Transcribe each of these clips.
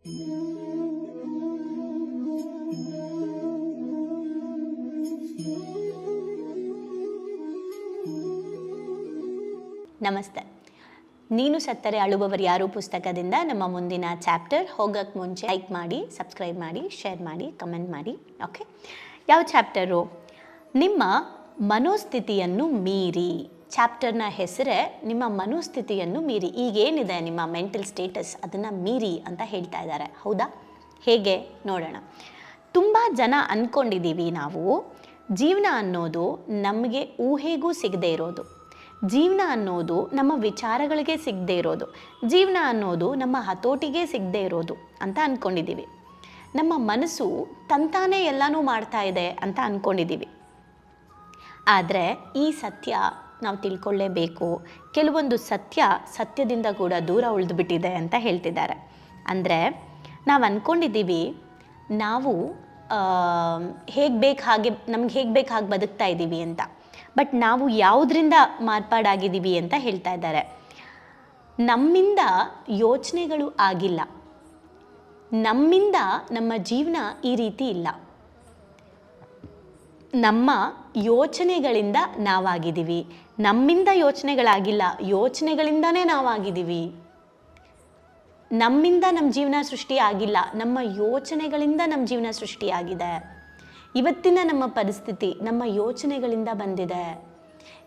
ನಮಸ್ತೆ. ನೀನು ಸತ್ತರೆ ಅಳುವವರು ಯಾರು ಪುಸ್ತಕದಿಂದ ನಮ್ಮ ಮುಂದಿನ ಚಾಪ್ಟರ್ ಹೋಗೋಕ್ಕೆ ಮುಂಚೆ ಲೈಕ್ ಮಾಡಿ, ಸಬ್ಸ್ಕ್ರೈಬ್ ಮಾಡಿ, ಶೇರ್ ಮಾಡಿ, ಕಮೆಂಟ್ ಮಾಡಿ. ಓಕೆ, ಯಾವ ಚಾಪ್ಟರು? ನಿಮ್ಮ ಮನೋಸ್ಥಿತಿಯನ್ನು ಮೀರಿ. ಚಾಪ್ಟರ್ನ ಹೆಸರೇ ನಿಮ್ಮ ಮನೋಸ್ಥಿತಿಯನ್ನು ಮೀರಿ. ಈಗೇನಿದೆ ನಿಮ್ಮ ಮೆಂಟಲ್ ಸ್ಟೇಟಸ್, ಅದನ್ನು ಮೀರಿ ಅಂತ ಹೇಳ್ತಾ ಇದ್ದಾರೆ. ಹೌದಾ? ಹೇಗೆ ನೋಡೋಣ. ತುಂಬ ಜನ ಅಂದ್ಕೊಂಡಿದ್ದೀವಿ ನಾವು, ಜೀವನ ಅನ್ನೋದು ನಮಗೆ ಊಹೆಗೂ ಸಿಗದೆ ಇರೋದು, ಜೀವನ ಅನ್ನೋದು ನಮ್ಮ ವಿಚಾರಗಳಿಗೆ ಸಿಗದೆ ಇರೋದು, ಜೀವನ ಅನ್ನೋದು ನಮ್ಮ ಹತೋಟಿಗೆ ಸಿಗದೆ ಇರೋದು ಅಂತ ಅಂದ್ಕೊಂಡಿದ್ದೀವಿ. ನಮ್ಮ ಮನಸ್ಸು ತಂತಾನೇ ಎಲ್ಲನೂ ಮಾಡ್ತಾ ಇದೆ ಅಂತ ಅಂದ್ಕೊಂಡಿದ್ದೀವಿ. ಆದರೆ ಈ ಸತ್ಯ ನಾವು ತಿಳ್ಕೊಳ್ಳೇಬೇಕು. ಕೆಲವೊಂದು ಸತ್ಯದಿಂದ ಕೂಡ ದೂರ ಉಳಿದುಬಿಟ್ಟಿದೆ ಅಂತ ಹೇಳ್ತಿದ್ದಾರೆ. ಅಂದರೆ ನಾವು ಅಂದ್ಕೊಂಡಿದ್ದೀವಿ ನಾವು ಹೇಗೆ ಬೇಕು ಹಾಗೆ, ನಮ್ಗೆ ಹೇಗೆ ಬೇಕು ಹಾಗೆ ಬದುಕ್ತಾ ಇದ್ದೀವಿ ಅಂತ. ಬಟ್ ನಾವು ಯಾವುದರಿಂದ ಮಾರ್ಪಾಡಾಗಿದ್ದೀವಿ ಅಂತ ಹೇಳ್ತಾ ಇದ್ದಾರೆ. ನಮ್ಮಿಂದ ಯೋಚನೆಗಳು ಆಗಿಲ್ಲ, ನಮ್ಮಿಂದ ನಮ್ಮ ಜೀವನ ಈ ರೀತಿ ಇಲ್ಲ. ನಮ್ಮ ಯೋಚನೆಗಳಿಂದ ನಾವಾಗಿದ್ದೀವಿ. ನಮ್ಮಿಂದ ಯೋಚನೆಗಳಾಗಿಲ್ಲ, ಯೋಚನೆಗಳಿಂದನೇ ನಾವಾಗಿದ್ದೀವಿ. ನಮ್ಮಿಂದ ನಮ್ಮ ಜೀವನ ಸೃಷ್ಟಿ ಆಗಿಲ್ಲ, ನಮ್ಮ ಯೋಚನೆಗಳಿಂದ ನಮ್ಮ ಜೀವನ ಸೃಷ್ಟಿಯಾಗಿದೆ. ಇವತ್ತಿನ ನಮ್ಮ ಪರಿಸ್ಥಿತಿ ನಮ್ಮ ಯೋಚನೆಗಳಿಂದ ಬಂದಿದೆ.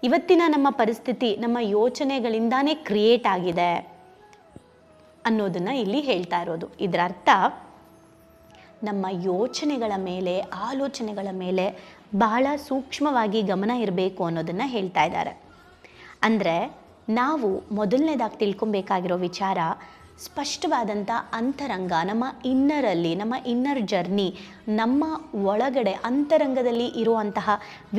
ಇವತ್ತಿನ ನಮ್ಮ ಪರಿಸ್ಥಿತಿ ನಮ್ಮ ಯೋಚನೆಗಳಿಂದಾನೇ ಕ್ರಿಯೇಟ್ ಆಗಿದೆ ಅನ್ನೋದನ್ನು ಇಲ್ಲಿ ಹೇಳ್ತಾ ಇರೋದು. ಇದರ ಅರ್ಥ ನಮ್ಮ ಯೋಚನೆಗಳ ಮೇಲೆ, ಆಲೋಚನೆಗಳ ಮೇಲೆ ಬಹಳ ಸೂಕ್ಷ್ಮವಾಗಿ ಗಮನ ಇರಬೇಕು ಅನ್ನೋದನ್ನು ಹೇಳ್ತಾ ಇದ್ದಾರೆ. ಅಂದರೆ ನಾವು ಮೊದಲನೇದಾಗಿ ತಿಳ್ಕೊಬೇಕಾಗಿರೋ ವಿಚಾರ, ಸ್ಪಷ್ಟವಾದಂಥ ಅಂತರಂಗ, ನಮ್ಮ ಇನ್ನರಲ್ಲಿ, ನಮ್ಮ ಇನ್ನರ್ ಜರ್ನಿ, ನಮ್ಮ ಒಳಗಡೆ ಅಂತರಂಗದಲ್ಲಿ ಇರುವಂತಹ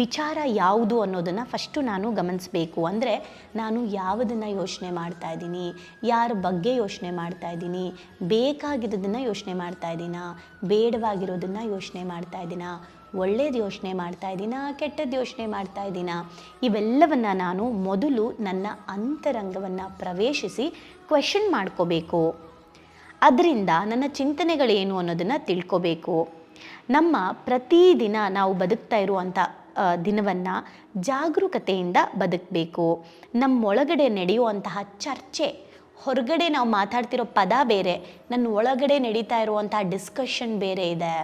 ವಿಚಾರ ಯಾವುದು ಅನ್ನೋದನ್ನು ಫಸ್ಟು ನಾನು ಗಮನಿಸಬೇಕು. ಅಂದರೆ ನಾನು ಯಾವುದನ್ನು ಯೋಚನೆ ಮಾಡ್ತಾ ಇದ್ದೀನಿ, ಯಾರ ಬಗ್ಗೆ ಯೋಚನೆ ಮಾಡ್ತಾ ಇದ್ದೀನಿ, ಬೇಕಾಗಿರೋದನ್ನು ಯೋಚನೆ ಮಾಡ್ತಾ ಇದ್ದೀನಾ, ಬೇಡವಾಗಿರೋದನ್ನು ಯೋಚನೆ ಮಾಡ್ತಾ ಇದ್ದೀನಾ, ಒಳ್ಳೇದು ಯೋಚನೆ ಮಾಡ್ತಾ ಇದ್ದೀನಾ, ಕೆಟ್ಟದ್ದು ಯೋಚನೆ ಮಾಡ್ತಾ ಇದ್ದೀನಾ, ಇವೆಲ್ಲವನ್ನು ನಾನು ಮೊದಲು ನನ್ನ ಅಂತರಂಗವನ್ನು ಪ್ರವೇಶಿಸಿ ಕ್ವೆಶನ್ ಮಾಡ್ಕೋಬೇಕು. ಅದರಿಂದ ನನ್ನ ಚಿಂತನೆಗಳೇನು ಅನ್ನೋದನ್ನು ತಿಳ್ಕೋಬೇಕು. ನಮ್ಮ ಪ್ರತಿದಿನ ನಾವು ಬದುಕ್ತಾ ಇರುವಂಥ ದಿನವನ್ನು ಜಾಗರೂಕತೆಯಿಂದ ಬದುಕಬೇಕು. ನಮ್ಮೊಳಗಡೆ ನಡೆಯುವಂತಹ ಚರ್ಚೆ, ಹೊರಗಡೆ ನಾವು ಮಾತಾಡ್ತಿರೋ ಪದ ಬೇರೆ, ನನ್ನ ಒಳಗಡೆ ನಡೀತಾ ಇರುವಂತಹ ಡಿಸ್ಕಷನ್ ಬೇರೆ ಇದೆ.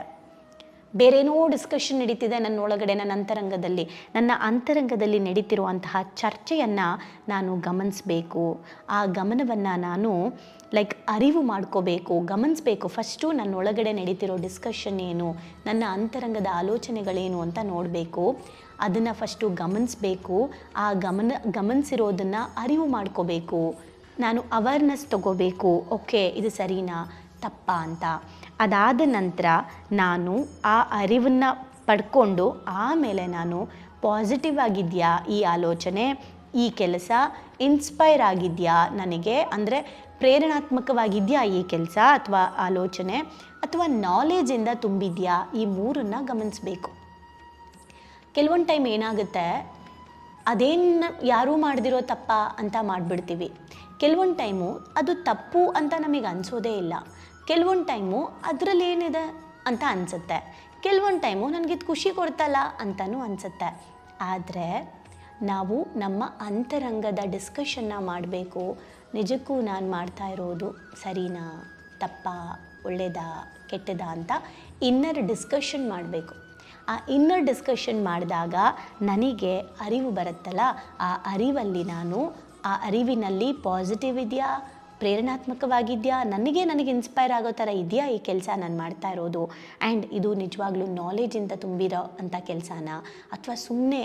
ಬೇರೇನೋ ಡಿಸ್ಕಷನ್ ನಡೀತಿದೆ ನನ್ನ ಒಳಗಡೆ, ನನ್ನ ಅಂತರಂಗದಲ್ಲಿ ನಡೀತಿರುವಂತಹ ಚರ್ಚೆಯನ್ನು ನಾನು ಗಮನಿಸಬೇಕು. ಆ ಗಮನವನ್ನು ನಾನು ಅರಿವು ಮಾಡ್ಕೋಬೇಕು, ಗಮನಿಸಬೇಕು. ಫಸ್ಟು ನನ್ನ ಒಳಗಡೆ ನಡೀತಿರೋ ಡಿಸ್ಕಷನ್ ಏನು, ನನ್ನ ಅಂತರಂಗದ ಆಲೋಚನೆಗಳೇನು ಅಂತ ನೋಡಬೇಕು. ಅದನ್ನು ಫಸ್ಟು ಗಮನಿಸಬೇಕು. ಆ ಗಮನಿಸಿರೋದನ್ನು ಅರಿವು ಮಾಡ್ಕೋಬೇಕು. ನಾನು ಅವೇರ್ನೆಸ್ ತಗೋಬೇಕು. ಓಕೆ, ಇದು ಸರಿನಾ ತಪ್ಪಾ ಅಂತ. ಅದಾದ ನಂತರ ನಾನು ಆ ಅರಿವನ್ನು ಪಡ್ಕೊಂಡು ಆಮೇಲೆ ನಾನು ಪಾಸಿಟಿವ್ ಆಗಿದೆಯಾ ಈ ಆಲೋಚನೆ, ಈ ಕೆಲಸ, ಇನ್ಸ್ಪೈರ್ ಆಗಿದೆಯಾ ನನಗೆ, ಅಂದರೆ ಪ್ರೇರಣಾತ್ಮಕವಾಗಿದೆಯಾ ಈ ಕೆಲಸ ಅಥವಾ ಆಲೋಚನೆ, ಅಥವಾ ನಾಲೆಜಿಂದ ತುಂಬಿದೆಯಾ, ಈ ಮೂರನ್ನು ಗಮನಿಸಬೇಕು. ಕೆಲವೊಂದು ಟೈಮ್ ಏನಾಗುತ್ತೆ, ಅದೇನು ಯಾರೂ ಮಾಡ್ದಿರೋ ತಪ್ಪ ಅಂತ ಮಾಡಿಬಿಡ್ತೀವಿ. ಕೆಲವೊಂದು ಟೈಮು ಅದು ತಪ್ಪು ಅಂತ ನಮಗೆ ಅನಿಸೋದೇ ಇಲ್ಲ. ಕೆಲವೊಂದು ಟೈಮು ಅದರಲ್ಲಿ ಏನಿದೆ ಅಂತ ಅನಿಸುತ್ತೆ. ಕೆಲವೊಂದು ಟೈಮು ನನಗಿದು ಖುಷಿ ಕೊಡ್ತಲ್ಲ ಅಂತಲೂ ಅನಿಸುತ್ತೆ. ಆದರೆ ನಾವು ನಮ್ಮ ಅಂತರಂಗದ ಡಿಸ್ಕಷನ್ನ ಮಾಡಬೇಕು. ನಿಜಕ್ಕೂ ನಾನು ಮಾಡ್ತಾ ಇರೋದು ಸರಿನಾ ತಪ್ಪಾ, ಒಳ್ಳೆಯದಾ ಕೆಟ್ಟದಾ ಅಂತ ಇನ್ನರ್ ಡಿಸ್ಕಷನ್ ಮಾಡಬೇಕು. ಆ ಇನ್ನರ್ ಡಿಸ್ಕಷನ್ ಮಾಡಿದಾಗ ನನಗೆ ಅರಿವು ಬರುತ್ತಲ್ಲ, ಆ ಅರಿವಲ್ಲಿ ನಾನು ಆ ಅರಿವಿನಲ್ಲಿ ಪಾಸಿಟಿವ್ ಇದೆಯಾ, ಪ್ರೇರಣಾತ್ಮಕವಾಗಿದೆಯಾ, ನನಗೆ ಇನ್ಸ್ಪೈರ್ ಆಗೋ ಥರ ಇದೆಯಾ ಈ ಕೆಲಸ ನಾನು ಮಾಡ್ತಾ ಇರೋದು, ಆ್ಯಂಡ್ ಇದು ನಿಜವಾಗ್ಲೂ ನಾಲೆಜಿಂದ ತುಂಬಿರೋ ಅಂಥ ಕೆಲಸನ, ಅಥವಾ ಸುಮ್ಮನೆ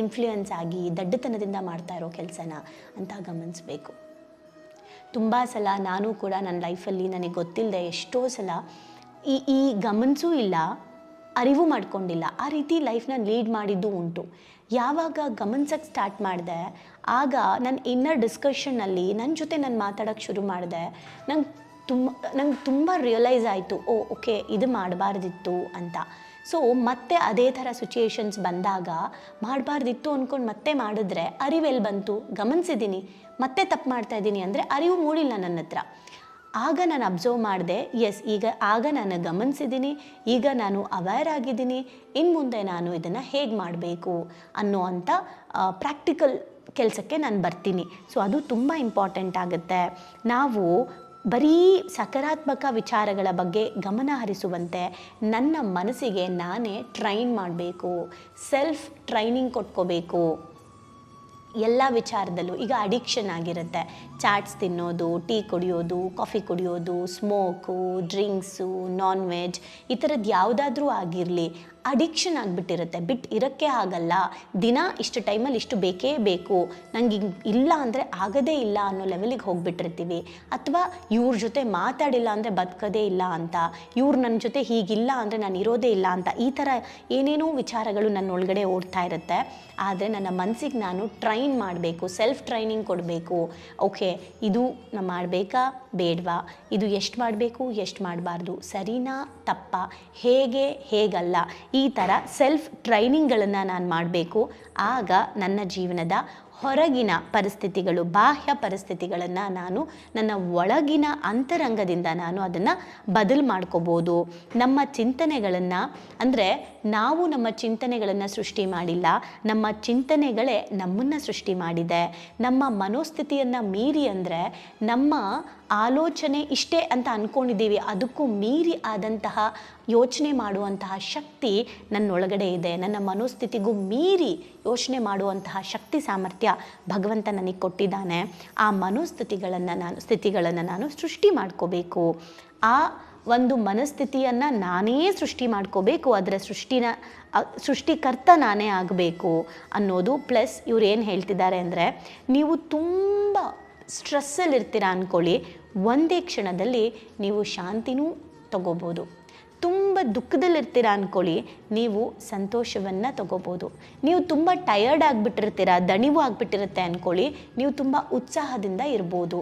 ಇನ್ಫ್ಲೂಯೆನ್ಸ್ ಆಗಿ ದಡ್ಡತನದಿಂದ ಮಾಡ್ತಾ ಇರೋ ಕೆಲಸನ ಅಂತ ಗಮನಿಸಬೇಕು. ತುಂಬ ಸಲ ನಾನು ಕೂಡ ನನ್ನ ಲೈಫಲ್ಲಿ ನನಗೆ ಗೊತ್ತಿಲ್ಲದೆ ಎಷ್ಟೋ ಸಲ ಈ ಗಮನಿಸೂ ಇಲ್ಲ, ಅರಿವು ಮಾಡ್ಕೊಂಡಿಲ್ಲ, ಆ ರೀತಿ ಲೈಫ್ನ ಲೀಡ್ ಮಾಡಿದ್ದು ಉಂಟು. ಯಾವಾಗ ಗಮನಿಸೋಕ್ಕೆ ಸ್ಟಾರ್ಟ್ ಮಾಡಿದೆ, ಆಗ ನನ್ನ ಇನ್ನರ್ ಡಿಸ್ಕಷನ್ನಲ್ಲಿ ನನ್ನ ಜೊತೆ ನಾನು ಮಾತಾಡೋಕ್ಕೆ ಶುರು ಮಾಡಿದೆ. ನಂಗೆ ತುಂಬ ರಿಯಲೈಸ್ ಆಯಿತು, ಓಕೆ ಇದು ಮಾಡಬಾರ್ದಿತ್ತು ಅಂತ. ಸೊ ಮತ್ತೆ ಅದೇ ಥರ ಸಿಚುಯೇಷನ್ಸ್ ಬಂದಾಗ ಮಾಡಬಾರ್ದಿತ್ತು ಅಂದ್ಕೊಂಡು ಮತ್ತೆ ಮಾಡಿದ್ರೆ ಅರಿವೆಲ್ಲಿ ಬಂತು, ಗಮನಿಸಿದ್ದೀನಿ ಮತ್ತೆ ತಪ್ಪು ಮಾಡ್ತಾಯಿದ್ದೀನಿ ಅಂದರೆ ಅರಿವು ಮೂಡಿಲ್ಲ ನನ್ನ ಹತ್ರ. ಆಗ ನಾನು ಅಬ್ಸರ್ವ್ ಮಾಡಿದೆ, ಎಸ್ ಆಗ ನಾನು ಗಮನಿಸಿದ್ದೀನಿ, ಈಗ ನಾನು ಅವೇರ್ ಆಗಿದ್ದೀನಿ, ಇನ್ನು ಮುಂದೆ ನಾನು ಇದನ್ನು ಹೇಗೆ ಮಾಡಬೇಕು ಅನ್ನೋ ಅಂಥ ಪ್ರಾಕ್ಟಿಕಲ್ ಕೆಲಸಕ್ಕೆ ನಾನು ಬರ್ತೀನಿ. ಸೊ ಅದು ತುಂಬ ಇಂಪಾರ್ಟೆಂಟ್ ಆಗುತ್ತೆ. ನಾವು ಬರೀ ಸಕಾರಾತ್ಮಕ ವಿಚಾರಗಳ ಬಗ್ಗೆ ಗಮನ ಹರಿಸುವಂತೆ ನನ್ನ ಮನಸ್ಸಿಗೆ ನಾನೇ ಟ್ರೈನ್ ಮಾಡಬೇಕು, ಸೆಲ್ಫ್ ಟ್ರೈನಿಂಗ್ ಕೊಟ್ಕೋಬೇಕು ಎಲ್ಲ ವಿಚಾರದಲ್ಲೂ. ಈಗ ಅಡಿಕ್ಷನ್ ಆಗಿರುತ್ತೆ, ಚಾಟ್ಸ್ ತಿನ್ನೋದು, ಟೀ ಕುಡಿಯೋದು, ಕಾಫಿ ಕುಡಿಯೋದು, ಸ್ಮೋಕು, ಡ್ರಿಂಕ್ಸು, ನಾನ್ ವೆಜ್, ಈ ಥರದ್ದು ಯಾವುದಾದ್ರೂ ಆಗಿರಲಿ, ಅಡಿಕ್ಷನ್ ಆಗಿಬಿಟ್ಟಿರುತ್ತೆ, ಬಿಟ್ಟು ಇರೋಕ್ಕೆ ಆಗಲ್ಲ, ದಿನ ಇಷ್ಟು ಟೈಮಲ್ಲಿ ಇಷ್ಟು ಬೇಕೇ ಬೇಕು, ನಂಗೆ ಇಲ್ಲ ಅಂದರೆ ಆಗೋದೇ ಇಲ್ಲ ಅನ್ನೋ ಲೆವೆಲಿಗೆ ಹೋಗಿಬಿಟ್ಟಿರ್ತೀವಿ. ಅಥವಾ ಇವ್ರ ಜೊತೆ ಮಾತಾಡಿಲ್ಲ ಅಂದರೆ ಬದುಕೋದೇ ಇಲ್ಲ ಅಂತ, ಇವ್ರು ನನ್ನ ಜೊತೆ ಹೀಗಿಲ್ಲ ಅಂದರೆ ನಾನು ಇರೋದೇ ಇಲ್ಲ ಅಂತ, ಈ ಥರ ಏನೇನೋ ವಿಚಾರಗಳು ನನ್ನ ಒಳಗಡೆ ಓಡ್ತಾ ಇರುತ್ತೆ. ಆದರೆ ನನ್ನ ಮನಸ್ಸಿಗೆ ನಾನು ಟ್ರೈನ್ ಮಾಡಬೇಕು, ಸೆಲ್ಫ್ ಟ್ರೈನಿಂಗ್ ಕೊಡಬೇಕು. ಓಕೆ, ಇದು ನಾನು ಮಾಡಬೇಕಾ ಬೇಡವಾ, ಇದು ಎಷ್ಟು ಮಾಡಬೇಕು ಎಷ್ಟು ಮಾಡಬಾರ್ದು, ಸರಿನಾ ತಪ್ಪಾ, ಹೇಗಲ್ಲ, ಈ ಥರ ಸೆಲ್ಫ್ ಟ್ರೈನಿಂಗ್ಗಳನ್ನು ನಾನು ಮಾಡಬೇಕು. ಆಗ ನನ್ನ ಜೀವನದ ಹೊರಗಿನ ಪರಿಸ್ಥಿತಿಗಳು, ಬಾಹ್ಯ ಪರಿಸ್ಥಿತಿಗಳನ್ನು ನಾನು ನನ್ನ ಒಳಗಿನ ಅಂತರಂಗದಿಂದ ನಾನು ಅದನ್ನು ಬದಲು ಮಾಡ್ಕೋಬೋದು. ನಮ್ಮ ಚಿಂತನೆಗಳನ್ನು, ಅಂದರೆ ನಾವು ನಮ್ಮ ಚಿಂತನೆಗಳನ್ನು ಸೃಷ್ಟಿ ಮಾಡಿಲ್ಲ, ನಮ್ಮ ಚಿಂತನೆಗಳೇ ನಮ್ಮನ್ನು ಸೃಷ್ಟಿ ಮಾಡಿದೆ. ನಮ್ಮ ಮನೋಸ್ಥಿತಿಯನ್ನು ಮೀರಿ, ಅಂದರೆ ನಮ್ಮ ಆಲೋಚನೆ ಇಷ್ಟೇ ಅಂತ ಅಂದ್ಕೊಂಡಿದ್ದೀವಿ, ಅದಕ್ಕೂ ಮೀರಿ ಆದಂತಹ ಯೋಚನೆ ಮಾಡುವಂತಹ ಶಕ್ತಿ ನನ್ನೊಳಗಡೆ ಇದೆ. ನನ್ನ ಮನೋಸ್ಥಿತಿಗೂ ಮೀರಿ ಯೋಚನೆ ಮಾಡುವಂತಹ ಶಕ್ತಿ ಸಾಮರ್ಥ್ಯ ಭಗವಂತ ನನಗೆ ಕೊಟ್ಟಿದ್ದಾನೆ. ಆ ಸ್ಥಿತಿಗಳನ್ನು ನಾನು ಸೃಷ್ಟಿ ಮಾಡ್ಕೋಬೇಕು. ಆ ಒಂದು ಮನಸ್ಥಿತಿಯನ್ನು ನಾನೇ ಸೃಷ್ಟಿ ಮಾಡ್ಕೋಬೇಕು, ಅದರ ಸೃಷ್ಟಿಕರ್ತ ನಾನೇ ಆಗಬೇಕು ಅನ್ನೋದು. ಪ್ಲಸ್ ಇವ್ರು ಏನು ಹೇಳ್ತಿದ್ದಾರೆ ಅಂದರೆ, ನೀವು ತುಂಬ ಸ್ಟ್ರೆಸ್ಸಲ್ಲಿರ್ತೀರ ಅಂದ್ಕೊಳ್ಳಿ, ಒಂದೇ ಕ್ಷಣದಲ್ಲಿ ನೀವು ಶಾಂತಿನೂ ತಗೋಬೋದು. ತುಂಬ ದುಃಖದಲ್ಲಿರ್ತೀರ ಅಂದ್ಕೊಳ್ಳಿ, ನೀವು ಸಂತೋಷವನ್ನು ತಗೋಬೋದು. ನೀವು ತುಂಬ ಟಯರ್ಡ್ ಆಗಿಬಿಟ್ಟಿರ್ತೀರ, ದಣಿವು ಆಗಿಬಿಟ್ಟಿರುತ್ತೆ ಅಂದ್ಕೊಳ್ಳಿ, ನೀವು ತುಂಬ ಉತ್ಸಾಹದಿಂದ ಇರ್ಬೋದು.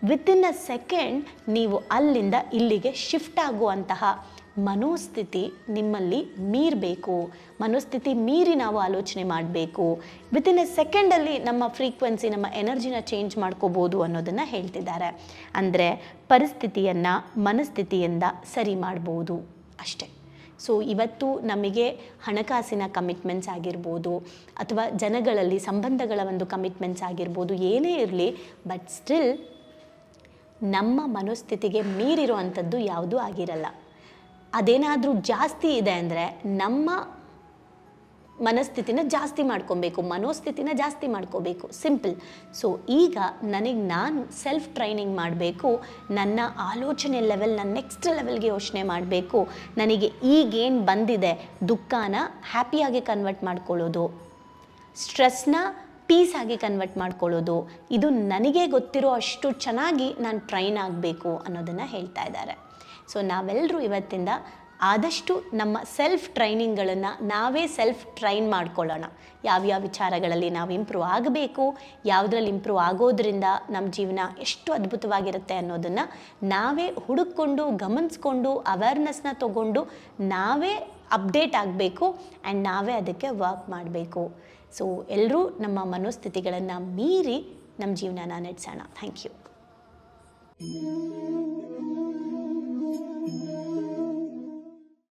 ವಿತಿನ್ ಅ ಸೆಕೆಂಡ್ ನೀವು ಅಲ್ಲಿಂದ ಇಲ್ಲಿಗೆ ಶಿಫ್ಟ್ ಆಗುವಂತಹ ಮನೋಸ್ಥಿತಿ ನಿಮ್ಮಲ್ಲಿ ಮೀರಬೇಕು. ಮನೋಸ್ಥಿತಿ ಮೀರಿ ನಾವು ಆಲೋಚನೆ ಮಾಡಬೇಕು. ವಿತಿನ್ ಎ ಸೆಕೆಂಡಲ್ಲಿ ನಮ್ಮ ಫ್ರೀಕ್ವೆನ್ಸಿ, ನಮ್ಮ ಎನರ್ಜಿನ ಚೇಂಜ್ ಮಾಡ್ಕೋಬೋದು ಅನ್ನೋದನ್ನು ಹೇಳ್ತಿದ್ದಾರೆ. ಅಂದರೆ ಪರಿಸ್ಥಿತಿಯನ್ನು ಮನಸ್ಥಿತಿಯಿಂದ ಸರಿ ಮಾಡ್ಬೋದು ಅಷ್ಟೇ. ಸೊ ಇವತ್ತು ನಮಗೆ ಹಣಕಾಸಿನ ಕಮಿಟ್ಮೆಂಟ್ಸ್ ಆಗಿರ್ಬೋದು, ಅಥವಾ ಜನಗಳಲ್ಲಿ ಸಂಬಂಧಗಳ ಒಂದು ಕಮಿಟ್ಮೆಂಟ್ಸ್ ಆಗಿರ್ಬೋದು, ಏನೇ ಇರಲಿ, ಬಟ್ ಸ್ಟಿಲ್ ನಮ್ಮ ಮನೋಸ್ಥಿತಿಗೆ ಮೀರಿರೋ ಅಂಥದ್ದು ಯಾವುದೂ ಆಗಿರಲ್ಲ. ಅದೇನಾದರೂ ಜಾಸ್ತಿ ಇದೆ ಅಂದರೆ ನಮ್ಮ ಮನಸ್ಥಿತಿನ ಜಾಸ್ತಿ ಮಾಡ್ಕೊಬೇಕು, ಮನೋಸ್ಥಿತಿನ ಜಾಸ್ತಿ ಮಾಡ್ಕೋಬೇಕು, ಸಿಂಪಲ್. ಸೊ ಈಗ ನಾನು ಸೆಲ್ಫ್ ಟ್ರೈನಿಂಗ್ ಮಾಡಬೇಕು. ನನ್ನ ಆಲೋಚನೆ ಲೆವೆಲ್ ನಾನು ನೆಕ್ಸ್ಟ್ ಲೆವೆಲ್ಗೆ ಯೋಚನೆ ಮಾಡಬೇಕು. ನನಗೆ ಈಗೇನು ಬಂದಿದೆ, ದುಃಖನ ಹ್ಯಾಪಿಯಾಗಿ ಕನ್ವರ್ಟ್ ಮಾಡ್ಕೊಳ್ಳೋದು, ಸ್ಟ್ರೆಸ್ನ ಪೀಸ್ ಆಗಿ ಕನ್ವರ್ಟ್ ಮಾಡ್ಕೊಳ್ಳೋದು, ಇದು ನನಗೆ ಗೊತ್ತಿರೋ ಅಷ್ಟು ಚೆನ್ನಾಗಿ ನಾನು ಟ್ರೈನ್ ಆಗಬೇಕು ಅನ್ನೋದನ್ನು ಹೇಳ್ತಾ ಇದ್ದಾರೆ. ಸೊ ನಾವೆಲ್ಲರೂ ಇವತ್ತಿಂದ ಆದಷ್ಟು ನಮ್ಮ ಸೆಲ್ಫ್ ಟ್ರೈನಿಂಗ್ಗಳನ್ನು ನಾವೇ ಸೆಲ್ಫ್ ಟ್ರೈನ್ ಮಾಡ್ಕೊಳ್ಳೋಣ. ಯಾವ್ಯಾವ ವಿಚಾರಗಳಲ್ಲಿ ನಾವು ಇಂಪ್ರೂವ್ ಆಗಬೇಕು, ಯಾವುದ್ರಲ್ಲಿ ಇಂಪ್ರೂವ್ ಆಗೋದ್ರಿಂದ ನಮ್ಮ ಜೀವನ ಎಷ್ಟು ಅದ್ಭುತವಾಗಿರುತ್ತೆ ಅನ್ನೋದನ್ನು ನಾವೇ ಹುಡುಕೊಂಡು, ಗಮನಿಸ್ಕೊಂಡು, ಅವೇರ್ನೆಸ್ನ ತಗೊಂಡು ನಾವೇ ಅಪ್ಡೇಟ್ ಆಗಬೇಕು ಆ್ಯಂಡ್ ನಾವೇ ಅದಕ್ಕೆ ವರ್ಕ್ ಮಾಡಬೇಕು. ಸೊ ಎಲ್ಲರೂ ನಮ್ಮ ಮನೋಸ್ಥಿತಿಗಳನ್ನು ಮೀರಿ ನಮ್ಮ ಜೀವನನ ನಡೆಸೋಣ. Thank you.